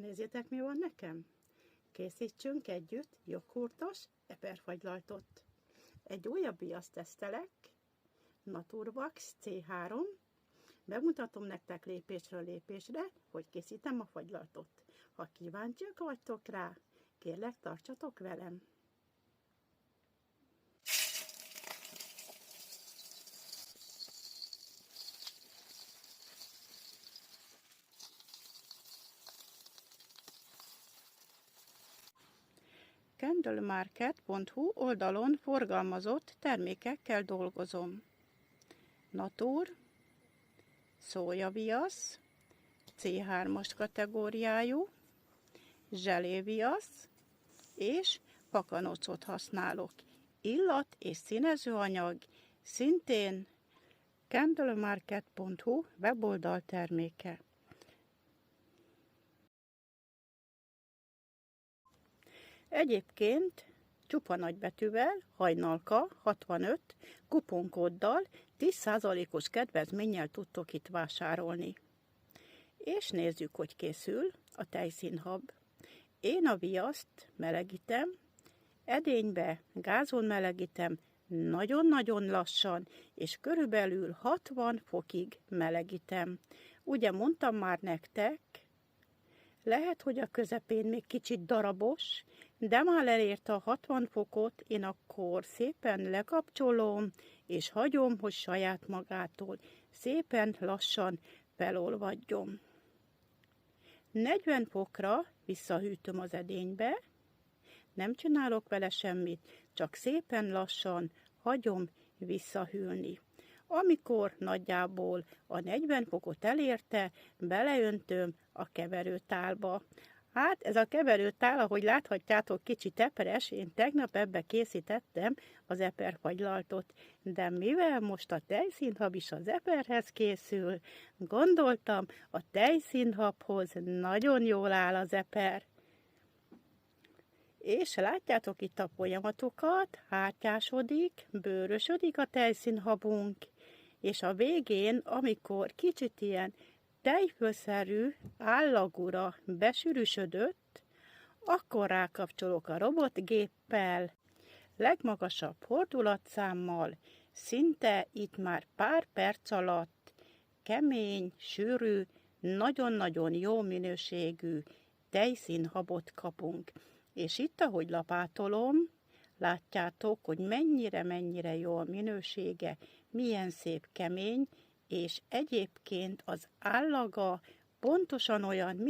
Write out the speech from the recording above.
Nézzétek, mi van nekem! Készítsünk együtt joghurtos eperfagylaltot. Egy újabb viaszt tesztelek, Naturvax C3. Bemutatom nektek lépésről lépésre, hogy készítem a fagylaltot. Ha kíváncsiak vagytok rá, kérlek, tartsatok velem! Candlemarket.hu oldalon forgalmazott termékekkel dolgozom. Natur, szójaviasz, C3-as kategóriájú, zseléviasz és pakanocot használok. Illat és színezőanyag szintén Candlemarket.hu weboldal terméke. Egyébként csupa nagybetűvel, Hajnalka 65 kuponkóddal 10%-os kedvezménnyel tudtok itt vásárolni. És nézzük, hogy készül a tejszínhab. Én a viaszt melegítem, edénybe gázon melegítem, nagyon-nagyon lassan, és körülbelül 60 fokig melegítem. Ugye mondtam már nektek, lehet, hogy a közepén még kicsit darabos, de már elérte a 60 fokot, én akkor szépen lekapcsolom, és hagyom, hogy saját magától szépen lassan felolvadjon. 40 fokra visszahűtöm az edénybe, nem csinálok vele semmit, csak szépen lassan hagyom visszahűlni. Amikor nagyjából a 40 fokot elérte, beleöntöm a keverőtálba. Hát ez a keverőtál, ahogy láthatjátok, kicsit eperes, én tegnap ebbe készítettem az eperfagylaltot, de mivel most a tejszínhab is az eperhez készül, gondoltam, a tejszínhabhoz nagyon jól áll az eper. És látjátok itt a folyamatokat, hártyásodik, bőrösödik a tejszínhabunk, és a végén, amikor kicsit ilyen tejfölszerű állagúra besűrűsödött, akkor rákapcsolok a robotgéppel, legmagasabb fordulatszámmal, szinte itt már pár perc alatt kemény, sűrű, nagyon-nagyon jó minőségű tejszínhabot kapunk. És itt, ahogy lapátolom, látjátok, hogy mennyire jó a minősége, milyen szép kemény, és egyébként az állaga pontosan olyan,